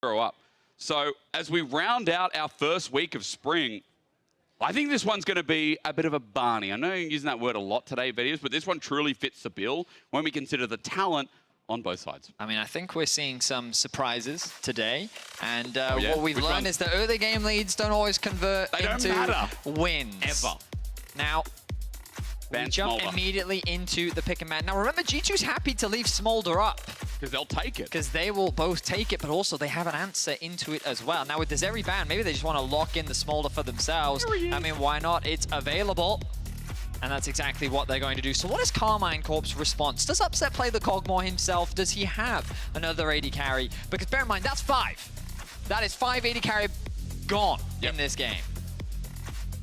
up. So as we round out our first week of spring, I think this one's going to be a bit of a Barney. I know you're using that word a lot today, videos, but this one truly fits the bill when we consider the talent on both sides. I mean, I think we're seeing some surprises today. And yeah? what we've learned is that early game leads don't always convert into wins. Ever. Now, we jump immediately into the pick and man. Now, remember, G2's happy to leave Smolder up. Because they'll take it. Because they will both take it, but also they have an answer into it as well. Now, with the Zeri ban, maybe they just want to lock in the Smolder for themselves. I mean, why not? It's available. And that's exactly what they're going to do. So what is Carmine Corp's response? Does Upset play the Cogmore himself? Does he have another AD carry? Because bear in mind, that's 5. That is 5 AD carry gone in this game.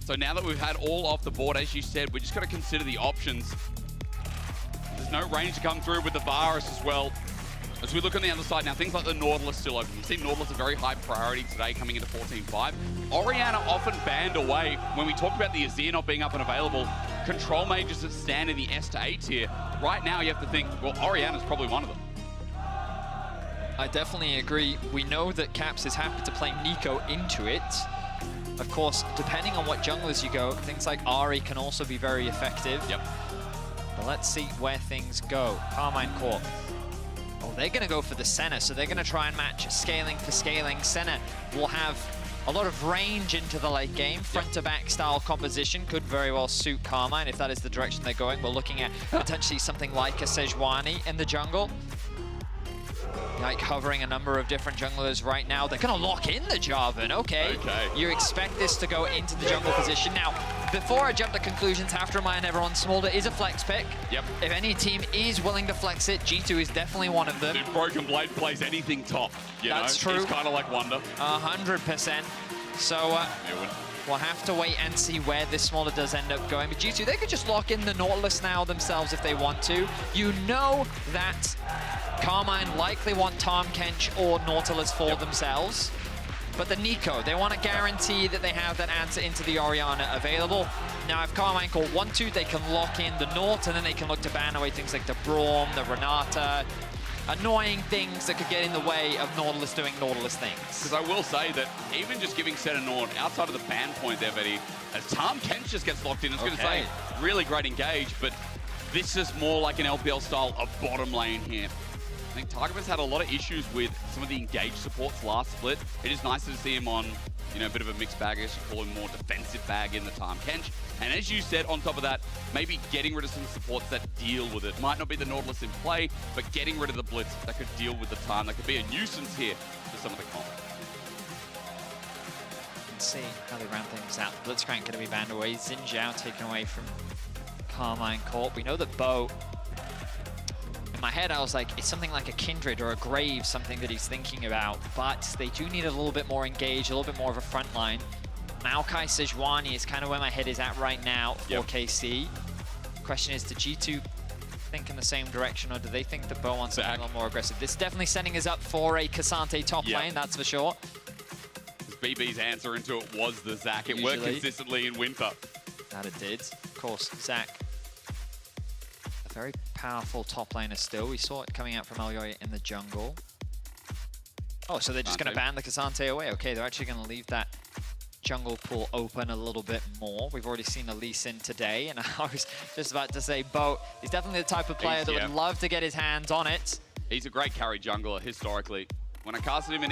So now that we've had all off the board, as you said, we just got to consider the options. There's no range to come through with the Varus as well. As we look on the other side now, things like the Nautilus still open. We've seen Nautilus a very high priority today coming into 14-5. Orianna often banned away. When we talk about the Azir not being up and available, control mages that stand in the S to A tier. Right now you have to think, well, Orianna's probably one of them. I definitely agree. We know that Caps is happy to play Nico into it. Of course, depending on what junglers you go, things like Ahri can also be very effective. Yep. But let's see where things go. Carmine Corp. Oh, they're going to go for the Senna, so they're going to try and match scaling for scaling. Senna will have a lot of range into the late game. Front-to-back style composition could very well suit Carmine if that is the direction they're going. We're looking at potentially something like a Sejuani in the jungle. Like hovering a number of different junglers right now. They're going to lock in the Jarvan. Okay. You expect this to go into the jungle position. Now, before I jump to conclusions, I have to remind everyone, Smolder is a flex pick. Yep. If any team is willing to flex it, G2 is definitely one of them. Dude, Broken Blade plays anything top. That's true. It's kind of like Wonder. 100%. So we'll have to wait and see where this Smolder does end up going. But G2, they could just lock in the Nautilus now themselves if they want to. You know that Carmine likely want Tahm Kench or Nautilus for themselves. But the Nico, they want to guarantee that they have that answer into the Orianna available. Now, if Carmine Corp want to, they can lock in the Naut, and then they can look to ban away things like the Braum, the Renata, annoying things that could get in the way of Nautilus doing Nautilus things. Because I will say that even just giving Senna Naut outside of the ban point there, Betty, as Tahm Kench just gets locked in, I was going to say, really great engage, but this is more like an LPL style of bottom lane here. I think Targamas had a lot of issues with some of the engaged supports last split. It is nice to see him on, you know, a bit of a mixed bag, I guess you call him more defensive bag in the Tahm Kench. And as you said, on top of that, maybe getting rid of some supports that deal with it. Might not be the Nautilus in play, but getting rid of the Blitz that could deal with the Tahm. That could be a nuisance here for some of the comp. Let's see how they round things out. Blitzcrank going to be banned away. Xin Zhao taken away from Carmine Corp. We know that Bo... In my head, I was like, it's something like a Kindred or a Grave, something that he's thinking about. But they do need a little bit more engaged, a little bit more of a front line. Maokai Sejuani is kind of where my head is at right now for KC. Question is, do G2 think in the same direction, or do they think that Bo wants something a little more aggressive? This is definitely setting us up for a K'Sante top lane, that's for sure. BB's answer into it was the Zac. It worked consistently in winter. That it did. Of course, Zac, a very powerful top laner still. We saw it coming out from Elyoy in the jungle. Oh, so they're just going to ban the K'Sante away. Okay, they're actually going to leave that jungle pool open a little bit more. We've already seen a Lee Sin today, and I was just about to say, Bo is definitely the type of player that would love to get his hands on it. He's a great carry jungler historically. When I casted him in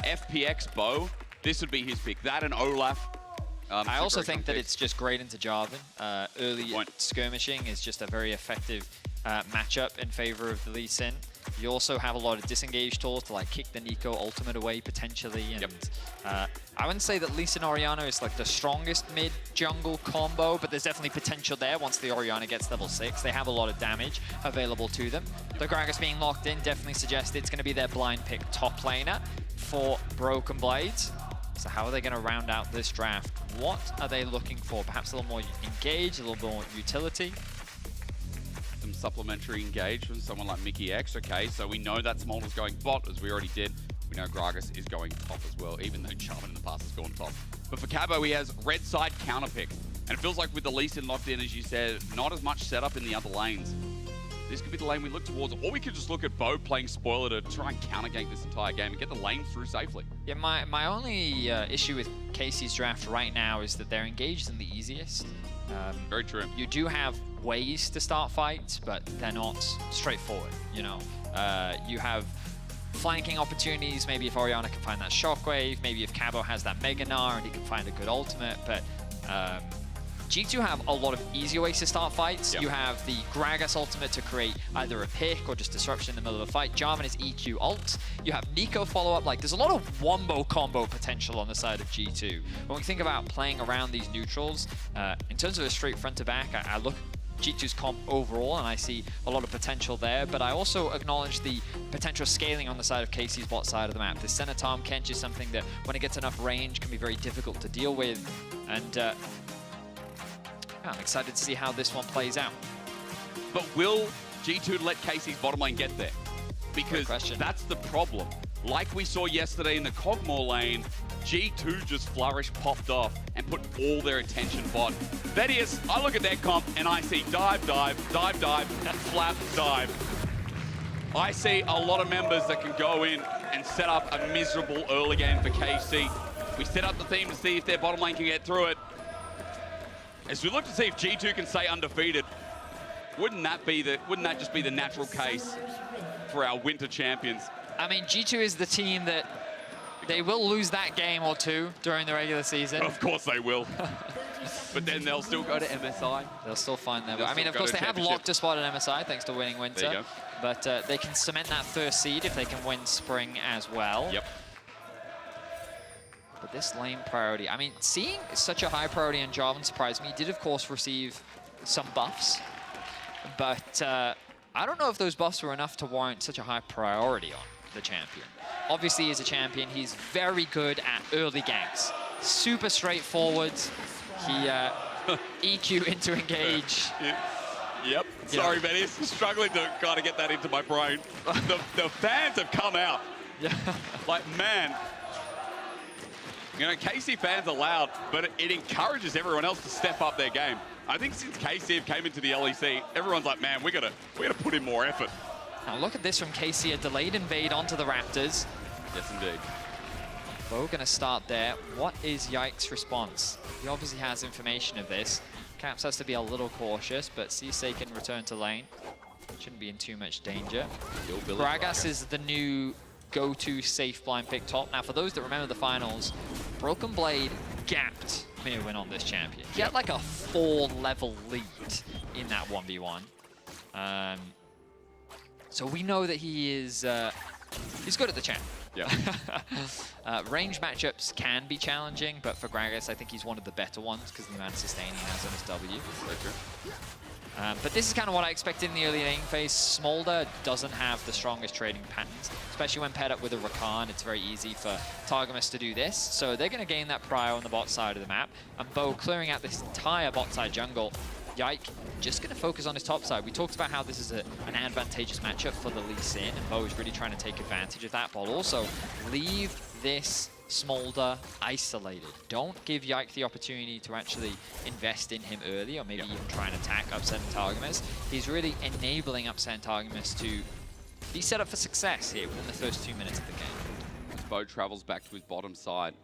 FPX Bo, this would be his pick. That and Olaf. I also think that it's just great into Jarvan. Early skirmishing is just a very effective matchup in favor of the Lee Sin. You also have a lot of disengage tools to like kick the Nico ultimate away potentially. And I wouldn't say that Lee Sin Orianna is like the strongest mid-jungle combo, but there's definitely potential there once the Orianna gets level 6. They have a lot of damage available to them. The Gragas being locked in definitely suggests it's going to be their blind pick top laner for Broken Blades. So how are they going to round out this draft? What are they looking for? Perhaps a little more engage, a little more utility. Some supplementary engage from someone like Mickey X. Okay, so we know that Smolder's going bot, as we already did. We know Gragas is going top as well, even though Charmin in the past has gone top. But for Cabo, he has red side counter pick. And it feels like with the Lee Sin locked in, as you said, not as much setup in the other lanes. this could be the lane we look towards. Or we could just look at Bo playing spoiler to try and counter-gank this entire game and get the lane through safely. Yeah, my only issue with KC's draft right now is that they're engaged in the easiest. Very true. You do have ways to start fights, but they're not straightforward, you know. You have flanking opportunities, maybe if Orianna can find that shockwave, maybe if Cabo has that Mega Gnar and he can find a good ultimate, but G2 have a lot of easier ways to start fights. Yep. You have the Gragas ultimate to create either a pick or just disruption in the middle of a fight. Jarvan is EQ ult. You have Nico follow-up. Like, there's a lot of wombo combo potential on the side of G2. When we think about playing around these neutrals, in terms of a straight front to back, I look G2's comp overall, and I see a lot of potential there, but I also acknowledge the potential scaling on the side of KC's bot side of the map. The center Tahm Kench is something that, when it gets enough range, can be very difficult to deal with, and I'm excited to see how this one plays out. But will G2 let KC's bottom lane get there? Because that's the problem. Like we saw yesterday in the Cogmore lane, G2 just flourished, popped off, and put all their attention bot. Vedius, I look at their comp and I see dive, dive, dive, dive, flap, dive. I see a lot of members that can go in and set up a miserable early game for KC. We set up the theme to see if their bottom lane can get through it. As we look to see if G2 can stay undefeated, wouldn't that just be the natural case for our winter champions? I mean, G2 is the team that they will lose that game or two during the regular season. Of course they will. But then they'll still go to MSI. They'll still find their way. I mean, of course, they have locked a spot at MSI thanks to winning Winter. There you go. But they can cement that first seed if they can win Spring as well. Yep. But this lane priority, I mean, seeing such a high priority on Jarvan surprised me. He did, of course, receive some buffs. But I don't know if those buffs were enough to warrant such a high priority on the champion. Obviously, as a champion, he's very good at early ganks. Super straightforward. He EQ into engage. Yep. Sorry, Benny. Struggling to kind of get that into my brain. The fans have come out. Yeah. Like, man. You know, KC fans are loud, but it encourages everyone else to step up their game. I think since KC have came into the LEC, everyone's like, man, we gotta put in more effort. Now look at this from KC, a delayed invade onto the Raptors. Yes, indeed. Bo gonna start there. What is Yike's response? He obviously has information of this. Caps has to be a little cautious, but Cisse can return to lane. Shouldn't be in too much danger. Gragas is the new go-to safe blind pick top. Now, for those that remember the finals, Broken Blade gapped Mirwin on this champion. He had like a 4-level lead in that 1v1. So we know that he is he's good at the champ. Yeah. Range matchups can be challenging, but for Gragas, I think he's one of the better ones because the amount of sustain he has on his W. Very true. But this is kind of what I expected in the early laning phase. Smolder doesn't have the strongest trading patterns, especially when paired up with a Rakan. It's very easy for Targamas to do this. So they're going to gain that prio on the bot side of the map. And Bo clearing out this entire bot side jungle. Yike just going to focus on his top side. We talked about how this is an advantageous matchup for the Lee Sin, and Bo is really trying to take advantage of that, but also leave this Smolder isolated. Don't give Yike the opportunity to actually invest in him early, or maybe even try and attack Upset and Targamas. He's really enabling Upset and Targamas to be set up for success here within the first 2 minutes of the game. As Bo travels back to his bottom side,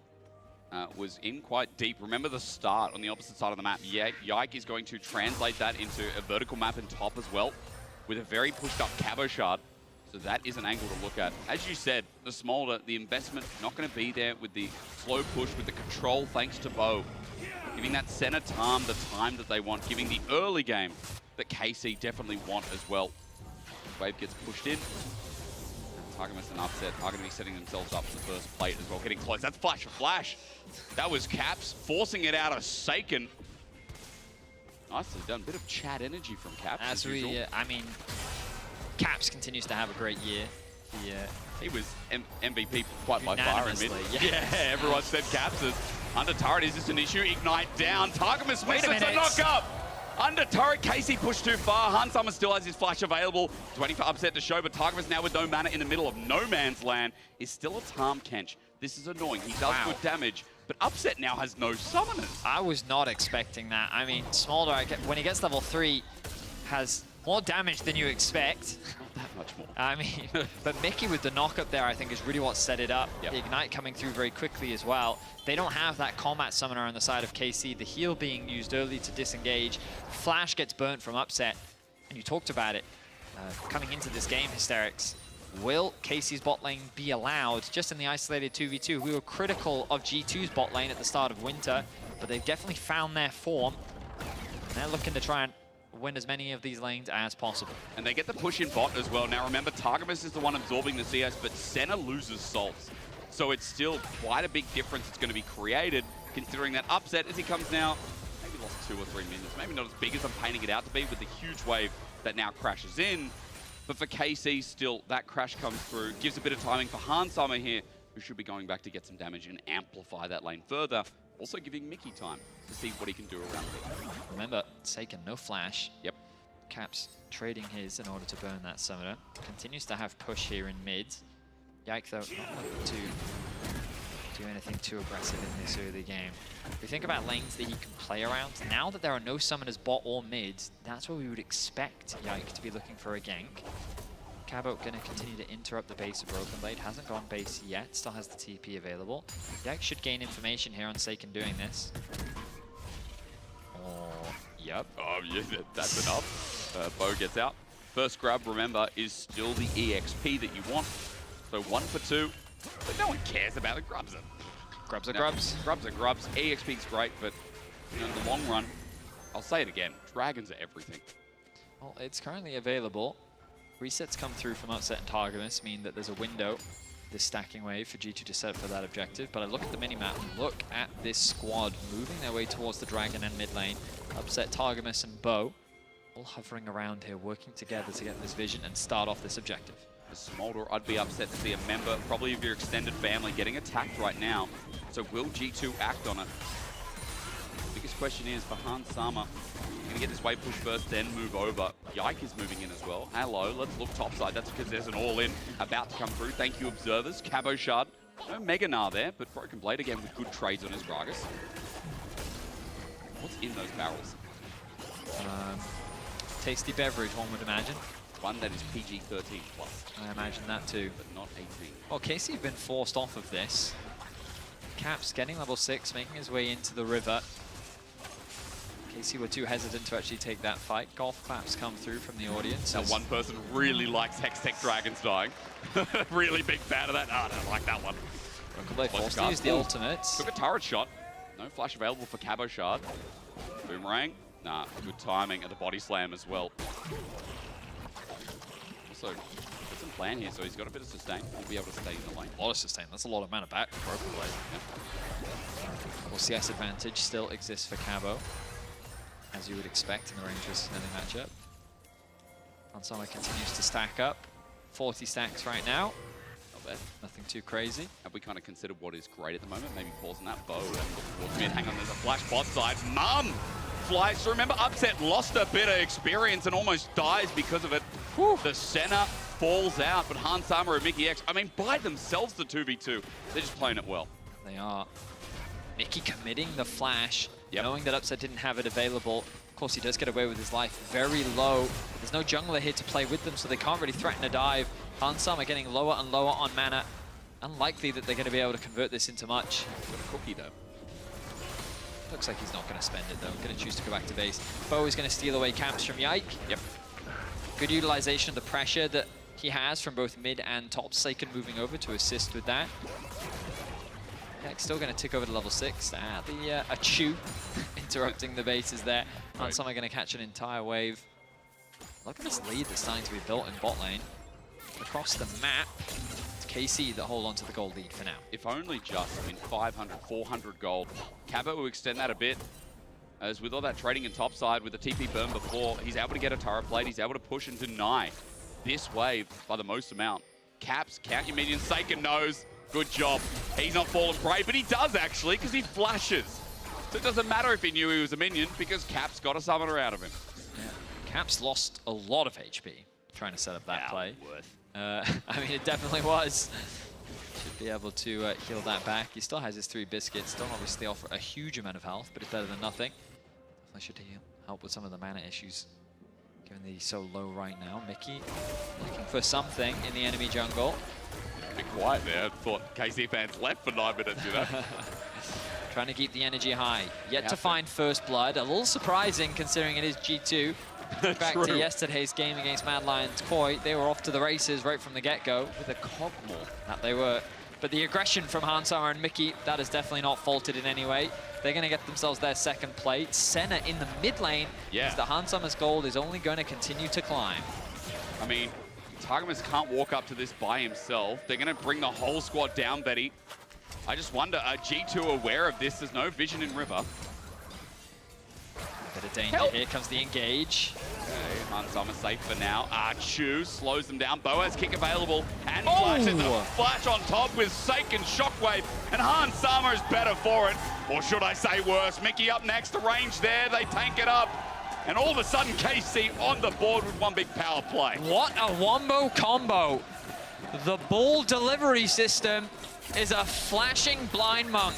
was in quite deep. Remember the start on the opposite side of the map. Yike is going to translate that into a vertical map in top as well, with a very pushed up Cabo shard. So that is an angle to look at. As you said, the Smolder, the investment not going to be there with the slow push, with the control thanks to Bo. Giving that center Tahm the time that they want, giving the early game that KC definitely want as well. Wave gets pushed in. Targamas and Upset are going to be setting themselves up for the first plate as well, getting close. That's Flash for Flash. That was Caps forcing it out of Seiken. Nicely done. Bit of chat energy from Caps. As we, I mean, Caps continues to have a great year. He was MVP quite by far in mid. Yeah, everyone said Caps is under turret. Is this an issue? Ignite down. Targamas misses the knock up. Under turret, KC pushed too far. Hansama still has his flash available. He's waiting for Upset to show, but Targamas now with no mana in the middle of no man's land is still a Tahm Kench. This is annoying. He does good damage, but Upset now has no summoners. I was not expecting that. I mean, Smolder, when he gets level 3, has More damage than you expect. Not that much more. I mean, but Mickey with the knock up there, I think, is really what set it up. Yep. The Ignite coming through very quickly as well. They don't have that combat summoner on the side of KC. The heal being used early to disengage. Flash gets burnt from Upset. And you talked about it coming into this game, Hysterics. Will KC's bot lane be allowed just in the isolated 2v2? We were critical of G2's bot lane at the start of winter, but they've definitely found their form. And they're looking to try and win as many of these lanes as possible. And they get the push in bot as well. Now remember, Targamas is the one absorbing the CS, but Senna loses salts. So it's still quite a big difference that's going to be created, considering that Upset as he comes now, maybe lost 2 or 3 minions. Maybe not as big as I'm painting it out to be with the huge wave that now crashes in. But for KC still, that crash comes through, gives a bit of timing for Hansama here, who should be going back to get some damage and amplify that lane further. Also giving Mickey time to see what he can do around it. Remember, Seiken, no flash. Yep. Caps trading his in order to burn that summoner. Continues to have push here in mid. Yike, though, not looking to do anything too aggressive in this early game. If we think about lanes that he can play around, now that there are no summoners bot or mid, that's where we would expect Yike to be looking for a gank. Cabo going to continue to interrupt the base of Broken Blade. Hasn't gone base yet, still has the TP available. Yike should gain information here on Seiken doing this. Oh, yep. Oh, yeah, that's enough. Bo gets out. First grab, remember, is still the EXP that you want. So 1 for 2, but no one cares about it. Grubs it. Grubs are grubs. Grubs are grubs. EXP's great, but you know, in the long run, I'll say it again, dragons are everything. Well, it's currently available. Resets come through from Upset and Targamas, mean that there's a window, this stacking wave for G2 to set for that objective. But I look at the minimap and look at this squad moving their way towards the dragon and mid lane. Upset, Targamas, and Bo all hovering around here, working together to get this vision and start off this objective. For Smolder, I'd be upset to see a member, probably of your extended family, getting attacked right now. So will G2 act on it? The biggest question is for Hansama, going to get this wave push first, then move over. Yike is moving in as well. Hello, let's look topside. That's because there's an all-in about to come through. Thank you, observers. Cabo Shard, no Mega Gnar there, but Broken Blade again with good trades on his Gragas. What's in those barrels? Tasty beverage, one would imagine. One that is PG-13 plus. I imagine that too. But not 18. Well, KC have been forced off of this. Caps getting level 6, making his way into the river. KC were too hesitant to actually take that fight. Golf claps come through from the audience. Now one person really likes Hextech Dragons dying. Really big fan of that. Oh, I don't like that one. Broken Blade forced to use the ultimate. Took a turret shot. No flash available for Cabo Shard. Boomerang. Nah, good timing at the body slam as well. Also, got some plan here, so he's got a bit of sustain. He'll be able to stay in the lane. A lot of sustain. That's a lot of mana back for Broken Blade. Yeah. Well, CS advantage still exists for Cabo, as you would expect in the range versus enemy matchup. Hansama continues to stack up. 40 stacks right now. Not bad. Nothing too crazy. Have we kind of considered what is great at the moment? Maybe pausing that bow and look towards mid. Hang on, there's a flash bot side. Mum! Flies. So remember, Upset lost a bit of experience and almost dies because of it. Whew. The center falls out, but Hansama and Mickey X, I mean, by themselves, the 2v2. They're just playing it well. They are. Mickey committing the flash, yep. Knowing that Upset didn't have it available. Of course, he does get away with his life very low. There's no jungler here to play with them, so they can't really threaten a dive. Hansama getting lower and lower on mana. Unlikely that they're going to be able to convert this into much. Got a cookie, though. Looks like he's not going to spend it, though. Going to choose to go back to base. Bo is going to steal away camps from Yike. Yep. Good utilization of the pressure that he has from both mid and top. Seiken moving over to assist with that. Yike's still going to tick over to level 6. A chew interrupting the bases there. Hansama going to catch an entire wave. Look at this lead that's starting to be built in bot lane. Across the map, it's KC that hold on to the gold lead for now. If only just, I mean, 500, 400 gold. Cabo will extend that a bit. As with all that trading in topside, with the TP burn before, he's able to get a turret plate, he's able to push and deny this wave by the most amount. Caps, count your minions, Seiken knows. Good job. He's not falling prey, but he does actually, because he flashes. So it doesn't matter if he knew he was a minion, because Caps got a summoner out of him. Yeah. Caps lost a lot of HP trying to set up that play. Worth. I mean, it definitely was. Should be able to heal that back. He still has his 3 biscuits. Don't obviously offer a huge amount of health, but it's better than nothing. Definitely should help with some of the mana issues Given that he's so low right now, Mickey looking for something in the enemy jungle. A bit quiet there. I thought KC fans left for 9 minutes, you know. Trying to keep the energy high. Yet to find first blood. A little surprising considering it is G2. Back to yesterday's game against Mad Lions Koi. They were off to the races right from the get-go with a Cogmore. That they were. But the aggression from Hansama and Mickey, that is definitely not faulted in any way. They're going to get themselves their second plate. Senna in the mid lane. Yeah. The Hansama's gold is only going to continue to climb. I mean, Targamas can't walk up to this by himself. They're going to bring the whole squad down, Betty. I just wonder, are G2 aware of this? There's no vision in River. Bit of danger. Here comes the engage. Okay, Hansama safe for now. Chu slows them down. Boaz kick available. And flashes a flash on top with Sake and Shockwave. And Hansama is better for it. Or should I say worse? Mickey up next. The range there. They tank it up. And all of a sudden, KC on the board with one big power play. What a wombo combo. The ball delivery system is a flashing blind monk.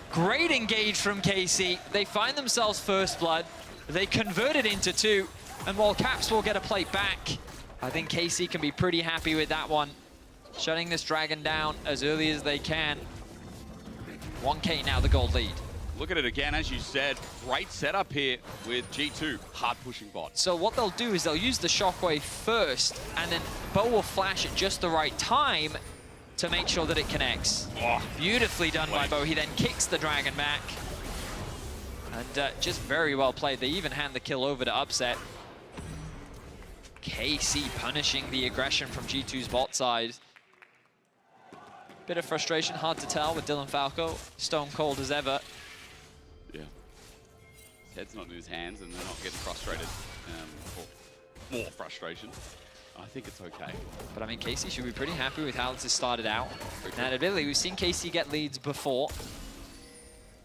Great engage from KC. They find themselves first blood. They convert it into 2. And while Caps will get a plate back, I think KC can be pretty happy with that one. Shutting this dragon down as early as they can. 1K now the gold lead. Look at it again, as you said. Great setup here with G2. Hard pushing bot. So what they'll do is they'll use the Shockwave first, and then Bo will flash at just the right time to make sure that it connects. Oh, beautifully done by Bo. He then kicks the dragon back. And just very well played. They even hand the kill over to Upset. KC punishing the aggression from G2's bot side. Bit of frustration, hard to tell with Dylan Falco. Stone cold as ever. Yeah. His head's not in his hands and they're not getting frustrated. Or more frustration. I think it's okay. But I mean, KC should be pretty happy with how this has started out. Now, admittedly, we've seen KC get leads before,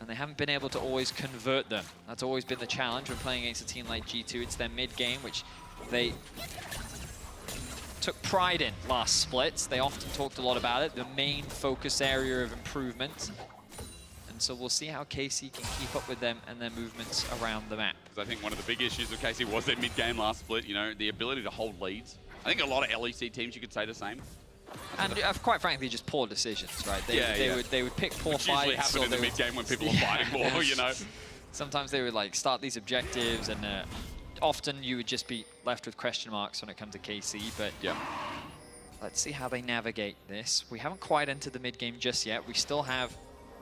and they haven't been able to always convert them. That's always been the challenge when playing against a team like G2. It's their mid-game, which they took pride in last split. They often talked a lot about it, the main focus area of improvement. And so we'll see how KC can keep up with them and their movements around the map. Because I think one of the big issues with KC was their mid-game last split, you know, the ability to hold leads. I think a lot of LEC teams, you could say the same. And quite frankly, just poor decisions, right? They would pick poor Which fights. Usually happen in the mid-game when people are fighting more, you know? Sometimes they would like start these objectives, and often you would just be left with question marks when it comes to KC. But let's see how they navigate this. We haven't quite entered the mid-game just yet. We still have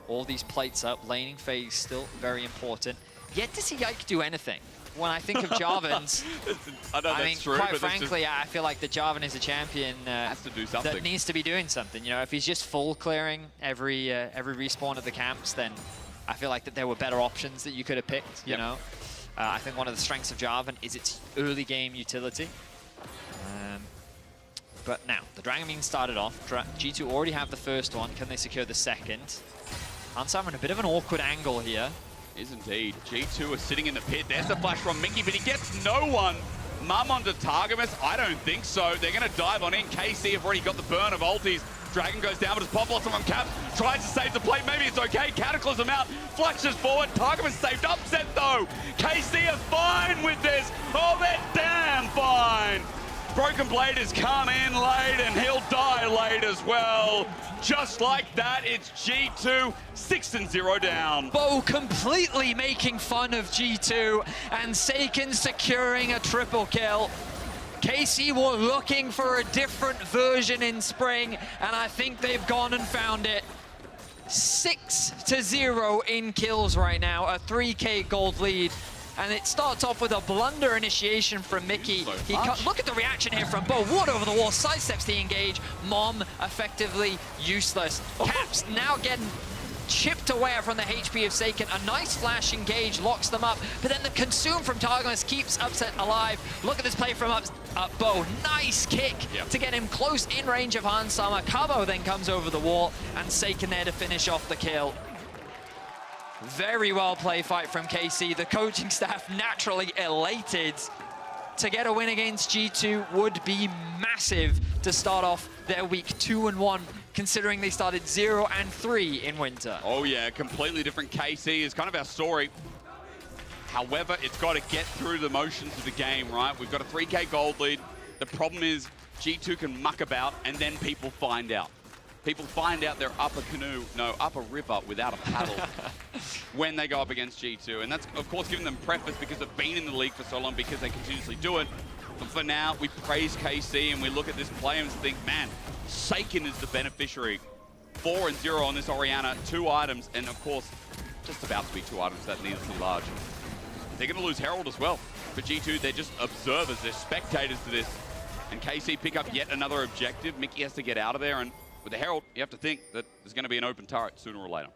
all these plates up. Laning phase still very important. Yet to see Yike do anything. When I think of Jarvans, I mean, quite frankly, I feel like the Jarvan is a champion has to do something. that needs to be doing something. You know, if he's just full clearing every respawn of the camps, then I feel like that there were better options that you could have picked. You know, I think one of the strengths of Jarvan is its early game utility. But now the Dragon Beam started off. G2 already have the first one. Can they secure the second? Hansama in a bit of an awkward angle here. Is indeed. G2 are sitting in the pit. There's the flash from Mickey, but he gets no one. Mum onto Targamas? I don't think so. They're going to dive on in. KC have already got the burn of ultis. Dragon goes down, but it's Pop Blossom from Cap. Tries to save the plate. Maybe it's okay. Cataclysm out. Flashes forward. Targamas saved. Upset, though. KC are fine with this. Oh, they're damn fine. Broken Blade has come in late, and he'll die late as well. Just like that, it's G2 6-0 down. Bo completely making fun of G2, and Seiken securing a triple kill. KC were looking for a different version in spring, and I think they've gone and found it. 6-0 in kills right now, a 3K gold lead. And it starts off with a blunder initiation from Mickey. Look at the reaction here from Bo. Wood over the wall, sidesteps the engage. Mom effectively useless. Caps now getting chipped away from the HP of Seiken. A nice flash engage locks them up. But then the consume from Targamas keeps Upset alive. Look at this play from Bo. Nice kick to get him close in range of Hansama. Cabo then comes over the wall, and Seiken there to finish off the kill. Very well played fight from KC. The coaching staff naturally elated. To get a win against G2 would be massive to start off their week 2-1, considering they started 0-3 in winter. Oh yeah, completely different KC is kind of our story. However, it's got to get through the motions of the game, right? We've got a 3K gold lead. The problem is G2 can muck about, and then people find out. People find out they're up a river without a paddle when they go up against G2. And that's, of course, giving them preface because they've been in the league for so long because they continuously do it. But for now, we praise KC and we look at this play and think, man, Seiken is the beneficiary. 4-0 on this Orianna, 2 items, and of course, just about to be 2 items that needlessly large. They're going to lose Herald as well. For G2, they're just observers, they're spectators to this. And KC pick up yet another objective. Mickey has to get out of there, and with the Herald, you have to think that there's going to be an open turret sooner or later.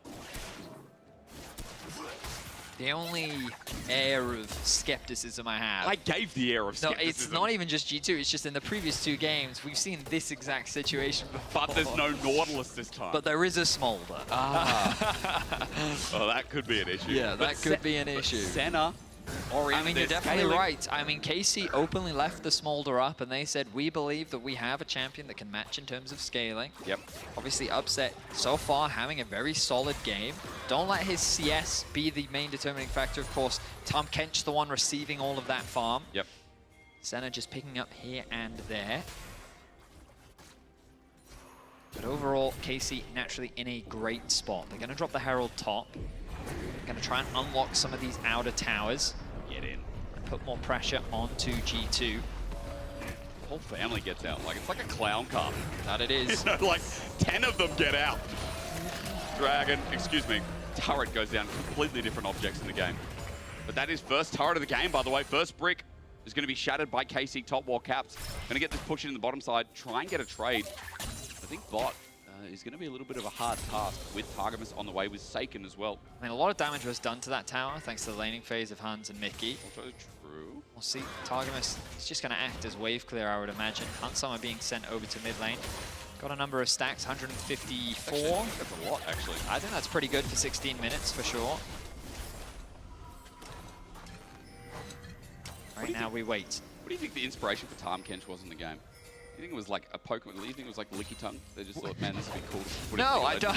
The only air of skepticism I have... I gave the air of skepticism. No, it's not even just G2, it's just in the previous 2 games, we've seen this exact situation before. But there's no Nautilus this time. But there is a Smolder. Ah. Well, that could be an issue. Yeah, that could be an issue. Senna, Orianna, I mean, you're definitely right. I mean, KC openly left the Smolder up, and they said, we believe that we have a champion that can match in terms of scaling. Yep. Obviously, Upset, so far, having a very solid game. Don't let his CS be the main determining factor. Of course, Tom Kench, the one receiving all of that farm. Yep. Senna just picking up here and there. But overall, KC naturally in a great spot. They're going to drop the Herald top. Going to try and unlock some of these outer towers. Get in. Put more pressure onto G2. The whole family gets out. Like, it's like a clown car. That it is. You know, like, 10 of them get out. Dragon, excuse me, turret goes down. Completely different objects in the game. But that is first turret of the game, by the way. First brick is going to be shattered by KC top wall caps. Going to get this push in the bottom side. Try and get a trade. I think bot is going to be a little bit of a hard task with Targamas on the way with Seiken as well. I mean, a lot of damage was done to that tower thanks to the laning phase of Hans and Mickey. Also true. We'll see. Targamas is just going to act as wave clear, I would imagine. Hunsummer being sent over to mid lane. Got a number of stacks, 154. Actually, that's a lot, actually. I think that's pretty good for 16 minutes, for sure. Right now, we wait. What do you think the inspiration for Tom Kench was in the game? You think it was like a Pokemon? You think it was like Licky Tongue? They just thought, man, this would be cool. No, I don't.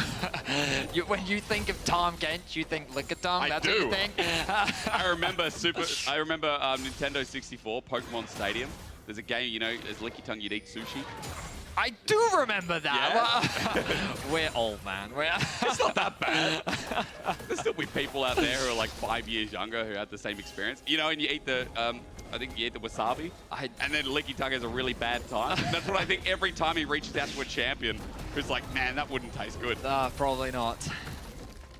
When you think of Tom Kench, you think Lickitung. That's what you think. I remember Nintendo 64 Pokemon Stadium. There's a game, you know, as Licky Tongue, you'd eat sushi. I do remember that. Yeah. We're old, man. It's not that bad. There's still be people out there who are like 5 years younger who had the same experience. You know, and you eat the, I think you eat the wasabi, and then Licky Tongue has a really bad time. That's what I think every time he reaches out to a champion who's like, man, that wouldn't taste good. Probably not.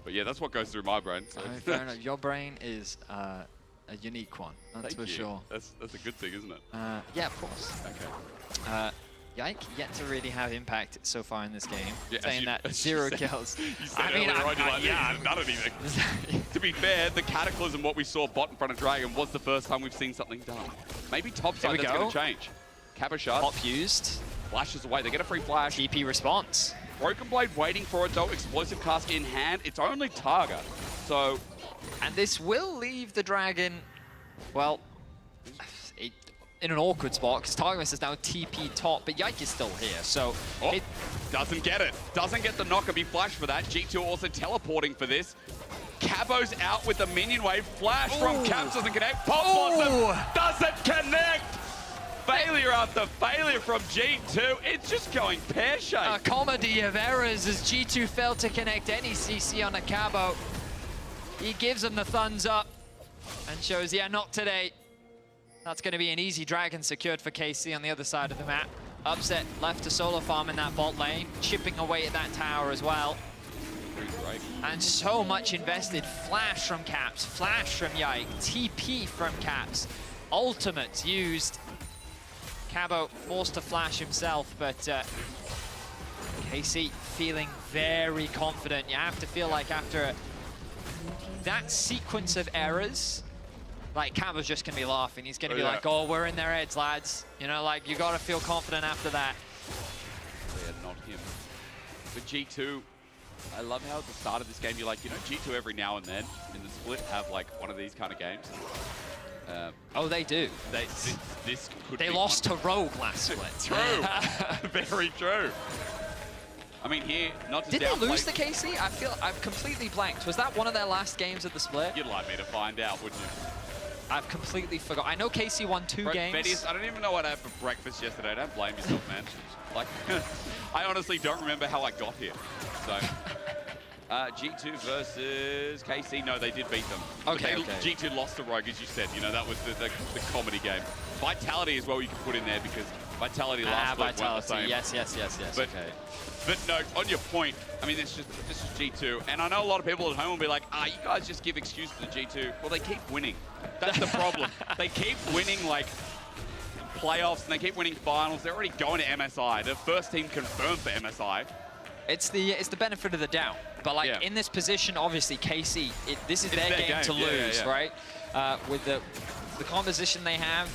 But yeah, that's what goes through my brain. So. Fair enough. Your brain is a unique one, that's for sure. That's a good thing, isn't it? Yeah, of course. Okay. Yike yet to really have impact so far in this game. Yeah, saying that 0 kills. You said earlier on, you're like, yeah, I've done anything. To be fair, the Cataclysm, what we saw bot in front of Dragon, was the first time we've seen something done. Maybe topside that's going to change. Cabashot. Pop used. Flashes away. They get a free flash. TP response. Broken Blade waiting for it, though. Explosive cask in hand. It's only Targa. So... And this will leave the Dragon, well... in an awkward spot, because Targamas is now TP top, but Yike is still here, so... it doesn't get it. Doesn't get the knock and be flashed for that. G2 also teleporting for this. Cabo's out with the minion wave. Flash from Caps doesn't connect. Pop Blossom doesn't connect! Failure after failure from G2. It's just going pear-shaped. A comedy of errors as G2 failed to connect any CC on a Cabo. He gives him the thumbs up and shows, yeah, not today. That's going to be an easy Dragon secured for KC on the other side of the map. Upset left to solo farm in that bot lane, chipping away at that tower as well. And so much invested. Flash from Caps, flash from Yike, TP from Caps. Ultimate used. Cabo forced to flash himself, but KC feeling very confident. You have to feel like after that sequence of errors, like, Cabo's just going to be laughing. He's going to be like, oh, we're in their heads, lads. You know, like, you got to feel confident after that. Yeah, not him. But G2, I love how at the start of this game, you're like, you know, G2 every now and then in the split have, like, one of these kind of games. Oh, they do. This could They be lost to Rogue last split. True. Very true. I mean, here, not to Did they downplay... lose to KC? I feel I've completely blanked. Was that one of their last games at the split? You'd like me to find out, wouldn't you? I've completely forgot. I know KC won 2 games. Betty's, I don't even know what I had for breakfast yesterday. Don't blame yourself, man. Like, I honestly don't remember how I got here. So, G2 versus KC. No, they did beat them. Okay, G2 lost to Rogue, as you said. You know, that was the comedy game. Vitality as well you can put in there because Vitality last split weren't the same. Yes. But, okay. But no, on your point, I mean, this is G2. And I know a lot of people at home will be like, you guys just give excuses to G2. Well, they keep winning. That's the problem. They keep winning, like, playoffs, and they keep winning finals. They're already going to MSI. The first team confirmed for MSI. It's the benefit of the doubt. But, like, in this position, obviously, KC, this is their game to lose, right? With the composition they have,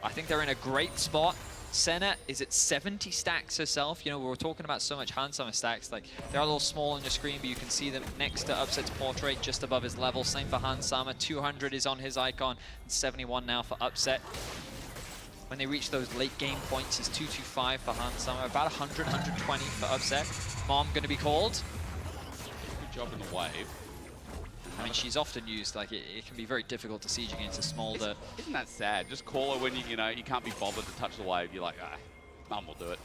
I think they're in a great spot. Senna is at 70 stacks herself. You know, we were talking about so much Hansama stacks. Like, they're a little small on your screen, but you can see them next to Upset's portrait, just above his level. Same for Hansama. 200 is on his icon, and 71 now for Upset. When they reach those late game points, is 225 for Hansama. About 100, 120 for Upset. Mom going to be called. Good job in the wave. I mean, she's often used, like, it can be very difficult to siege against a smolder. Isn't that sad? Just call her when you know, you can't be bothered to touch the wave. You're like, Mum will do it.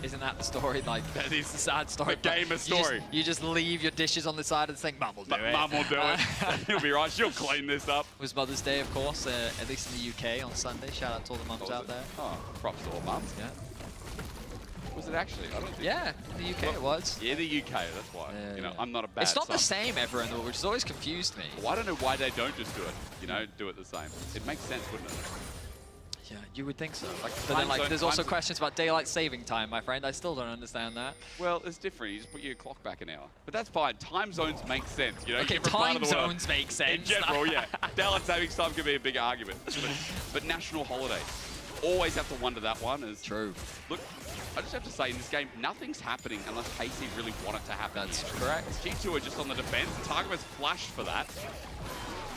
Isn't that the story? Like, that is the sad story. The gamer story. You just leave your dishes on the side of the thing. Mum will do it. Mum will do it. You'll be right. She'll clean this up. It was Mother's Day, of course, at least in the UK on Sunday. Shout out to all the mums out there. Oh, props to all mums. Yeah. Was it actually? I don't think. Yeah, in the UK it was. Yeah, the UK, that's why. You know, I'm not a bad It's not son. the same everywhere in the world, which has always confused me. Well, I don't know why they don't just do it. You know, do it the same. It makes sense, wouldn't it? Yeah, you would think so. Like, but then, like, there's also questions about daylight saving time, my friend. I still don't understand that. Well, it's different. You just put your clock back an hour. But that's fine. Time zones make sense. You know, okay, time zones make sense. In general, yeah. Daylight saving time can be a big argument. But national holidays. Always have to wonder that one. Is true. Look, I just have to say, in this game, nothing's happening unless KC really want it to happen. That's correct. G2 are just on the defense. Targamas flashed for that.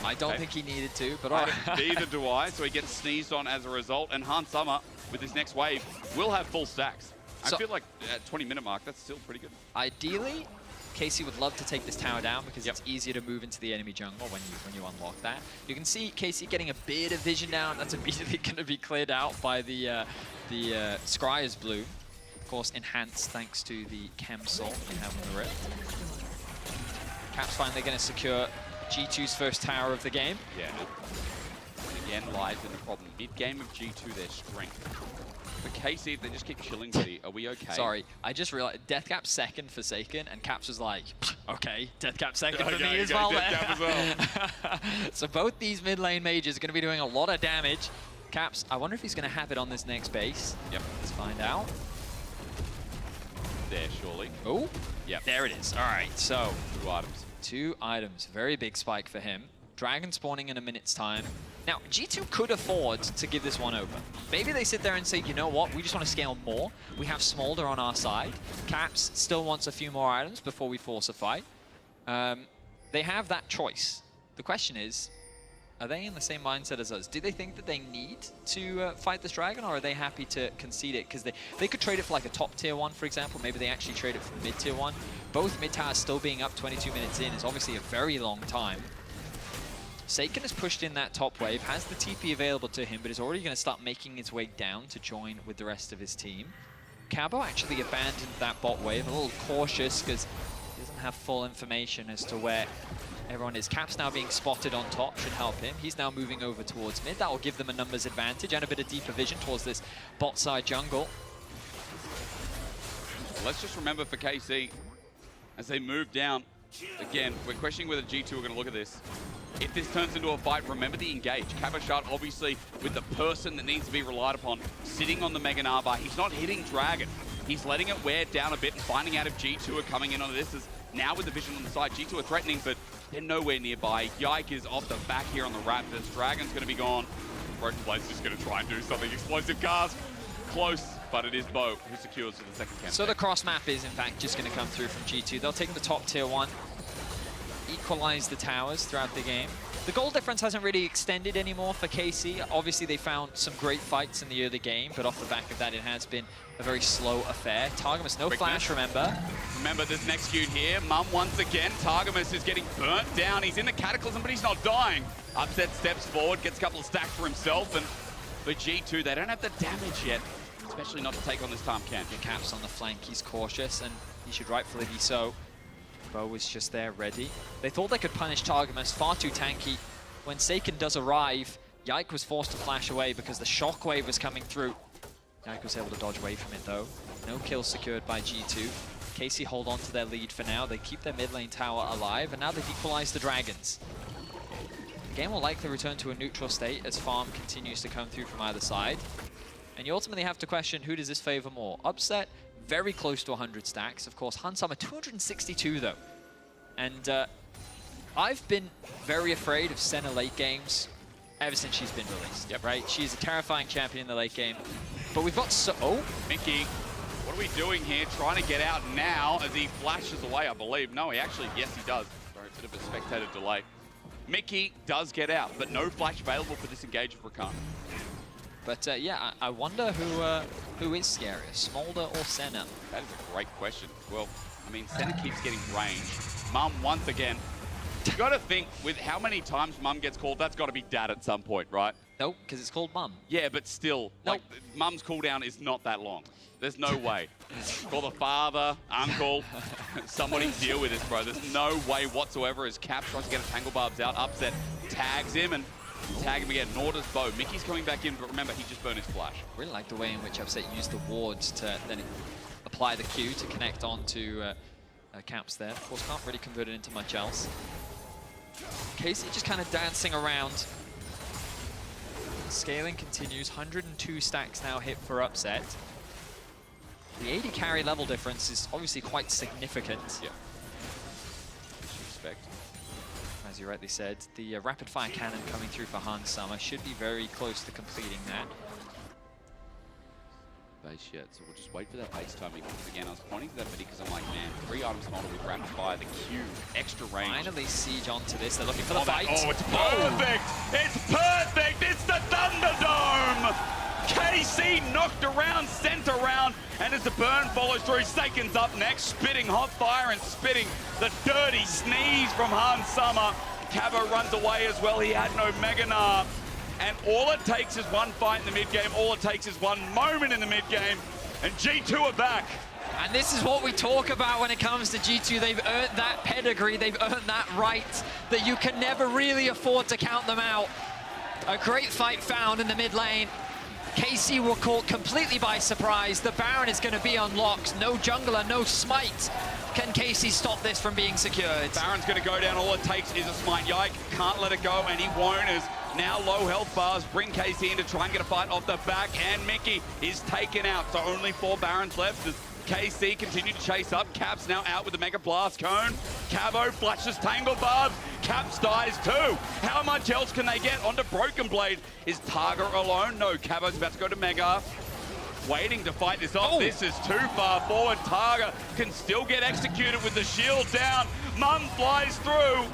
I don't think he needed to, but all right. Neither do I, so he gets sneezed on as a result. And Hansama, with his next wave, will have full stacks. I feel like at 20-minute mark, that's still pretty good. Ideally, KC would love to take this tower down because it's easier to move into the enemy jungle when you unlock that. You can see KC getting a bit of vision down. That's immediately going to be cleared out by the Scryer's Bloom. Of course, enhanced thanks to the Chem Salt we have on the Rift. Cap's finally going to secure G2's first tower of the game. Yeah. Again, lies in the problem. Mid-game of G2, their strength. For KC, they just keep chilling, Betty. Are we okay? Sorry, I just realized Deathcap's second Forsaken, and Caps was like, okay, Deathcap second for me as well. Deathcap as well. So both these mid lane mages are going to be doing a lot of damage. Caps, I wonder if he's going to have it on this next base. Yep. Let's find out. There, surely. Oh, yep. There it is. All right, so 2 items. 2 items. Very big spike for him. Dragon spawning in a minute's time. Now, G2 could afford to give this one over. Maybe they sit there and say, you know what, we just want to scale more. We have Smolder on our side. Caps still wants a few more items before we force a fight. They have that choice. The question is, are they in the same mindset as us? Do they think that they need to fight this dragon, or are they happy to concede it? Because they could trade it for like a top tier 1, for example. Maybe they actually trade it for mid tier 1. Both mid towers still being up 22 minutes in is obviously a very long time. Seiken has pushed in that top wave, has the TP available to him, but is already going to start making his way down to join with the rest of his team. Cabo actually abandoned that bot wave, a little cautious because he doesn't have full information as to where everyone is. Cap's now being spotted on top, should help him. He's now moving over towards mid. That will give them a numbers advantage and a bit of deeper vision towards this bot side jungle. Let's just remember for KC, as they move down, again, we're questioning whether G2 are going to look at this. If this turns into a fight, remember the engage. Cabashard, obviously, with the person that needs to be relied upon, sitting on the Mega Narbar. He's not hitting Dragon. He's letting it wear down a bit and finding out if G2 are coming in on this. As now with the vision on the side, G2 are threatening, but they're nowhere nearby. Yike is off the back here on the Raptors. Dragon's going to be gone. Broken Blade's just going to try and do something. Explosive cast. Close, but it is Bo who secures for the second campaign. So the cross map is, in fact, just going to come through from G2. They'll take the top tier 1. Equalize the towers throughout the game. The goal difference hasn't really extended anymore for KC. Obviously, they found some great fights in the early game, but off the back of that, it has been a very slow affair. Targamas, no flash, remember. Remember this next feud here. Mum once again. Targamas is getting burnt down. He's in the Cataclysm, but he's not dying. Upset steps forward, gets a couple of stacks for himself, and for G2, they don't have the damage yet, especially not to take on this Tom Ken. Caps on the flank, he's cautious, and he should rightfully be so. Bo is just there ready. They thought they could punish Targamas, far too tanky. When Seiken does arrive, Yike was forced to flash away because the shockwave was coming through. Yike was able to dodge away from it though. No kills secured by G2. KC hold on to their lead for now. They keep their mid lane tower alive, and now they've equalized the dragons. The game will likely return to a neutral state as farm continues to come through from either side. And you ultimately have to question, who does this favor more? Upset, very close to 100 stacks. Of course, Hansama 262 though. And I've been very afraid of Senna late games ever since she's been released, right? She's a terrifying champion in the late game. But we've got oh, Mickey, what are we doing here? Trying to get out now as he flashes away, I believe. No, he actually, yes, he does. Sorry, a bit of a spectator delay. Mickey does get out, but no flash available for disengage of Rakan. But yeah, I wonder who is scarier, Smolder or Senna? That is a great question. Well, I mean, Senna keeps getting range. Mum, once again, you got to think with how many times Mum gets called, that's got to be Dad at some point, right? Nope, because it's called Mum. Yeah, but still, like, Mum's cooldown is not that long. There's no way. Call the father, uncle, somebody deal with this, bro. There's no way whatsoever as Cap tries to get a Tangle Barbs out. Upset tags him and tag him again. Nor does Bo. Mickey's coming back in, but remember, he just burned his flash. Really like the way in which Upset used the wards to then apply the Q to connect onto Caps there. Of course, can't really convert it into much else. Casey just kind of dancing around. Scaling continues. 102 stacks now hit for Upset. The 80 carry level difference is obviously quite significant. Yeah. As you expect. As you rightly said, the rapid fire cannon coming through for Hansama should be very close to completing that. Base yet, so we'll just wait for that base timing. Because again, I was pointing to that video because I'm like, man, 3 items model with rapid fire, the Q, extra range. Finally siege onto this. They're looking for the fight. Oh, it's perfect! It's perfect! It's the Thunderdome! KC knocked around, sent around, and as the burn follows through, Seiken's up next, spitting hot fire and spitting the dirty sneeze from Hansama. Cabo runs away as well. He had no Meganar. And all it takes is one fight in the mid-game. All it takes is one moment in the mid-game. And G2 are back. And this is what we talk about when it comes to G2. They've earned that pedigree. They've earned that right that you can never really afford to count them out. A great fight found in the mid lane. KC were caught completely by surprise. The Baron is going to be unlocked. No jungler, no smite. Can KC stop this from being secured? Baron's going to go down. All it takes is a smite. Yike can't let it go, and he won't, as now low health bars bring KC in to try and get a fight off the back, and Mickey is taken out. So only 4 Barons left as KC continue to chase up. Caps now out with the Mega Blast Cone. Cabo flashes Tangle Barbs. Caps dies too. How much else can they get onto Broken Blade? Is Targa alone? No, Cabo's about to go to Mega. Waiting to fight this off. This is too far forward. Targa can still get executed with the shield down. Mum flies through,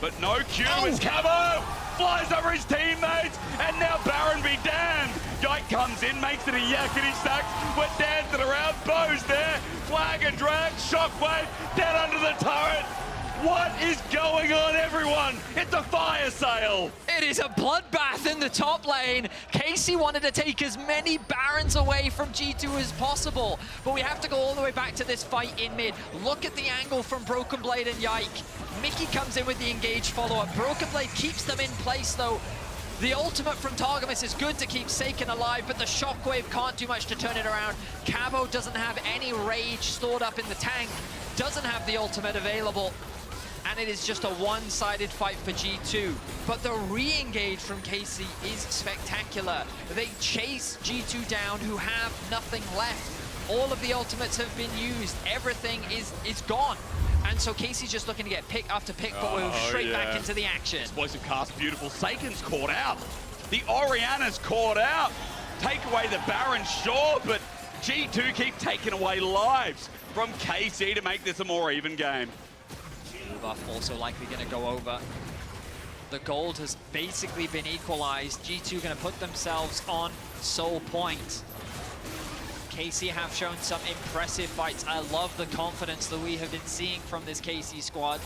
but no Q as Cabo flies over his teammates, and now Baron be damned. Yike comes in, makes it a yakety sax. We're dancing around. Bo's there. Flag and drag. Shockwave down under the turret. What is going on, everyone? It's a fire sale. It is a bloodbath in the top lane. KC wanted to take as many Barons away from G2 as possible, but we have to go all the way back to this fight in mid. Look at the angle from Broken Blade and Yike. Mickey comes in with the engaged follow-up. Broken Blade keeps them in place, though. The ultimate from Targamas is good to keep Seiken alive, but the Shockwave can't do much to turn it around. Cabo doesn't have any rage stored up in the tank, doesn't have the ultimate available. And it is just a one-sided fight for G2. But the re-engage from KC is spectacular. They chase G2 down, who have nothing left. All of the ultimates have been used. Everything is gone. And so KC's just looking to get pick after pick, but we're straight back into the action. Explosive cast, beautiful. Seiken's caught out. The Orianna's caught out. Take away the Baron, sure, but G2 keep taking away lives from KC to make this a more even game. Buff also likely going to go over. The gold has basically been equalized. G2 going to put themselves on Soul Point. KC have shown some impressive fights. I love the confidence that we have been seeing from this KC squad.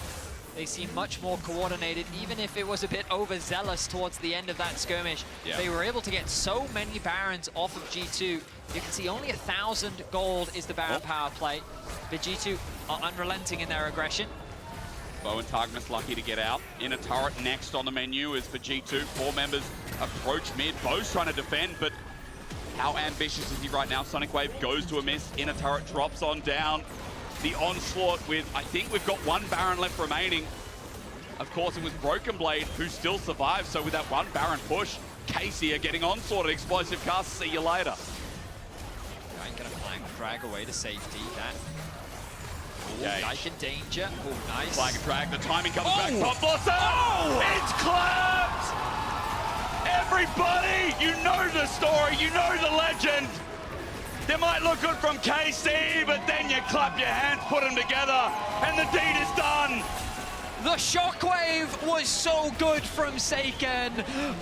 They seem much more coordinated, even if it was a bit overzealous towards the end of that skirmish. Yeah. They were able to get so many Barons off of G2. You can see only 1,000 gold is the Baron power play, but G2 are unrelenting in their aggression. Bo and Targmas lucky to get out. In a turret next on the menu is for G2. 4 members approach mid. Bo's trying to defend, but how ambitious is he right now? Sonic Wave goes to a miss. Inner turret drops on down. The onslaught with, I think we've got 1 Baron left remaining. Of course, it was Broken Blade who still survived. So with that 1 Baron push, KC are getting onslaughted. Explosive cast, see you later. I'm gonna flank drag away to safety. That. Like in danger. Oh, nice. Flag and drag, the timing comes back. Top Blossom! It's clapped! Everybody, you know the story, you know the legend. They might look good from KC, but then you clap your hands, put them together, and the deed is done. The shockwave was so good from Seiken,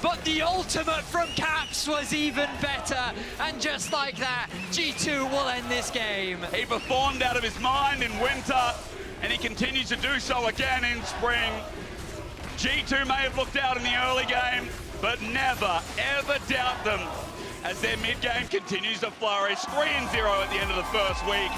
but the ultimate from Caps was even better. And just like that, G2 will end this game. He performed out of his mind in winter, and he continues to do so again in spring. G2 may have looked out in the early game, but never, ever doubt them as their mid-game continues to flourish. 3-0 at the end of the first week.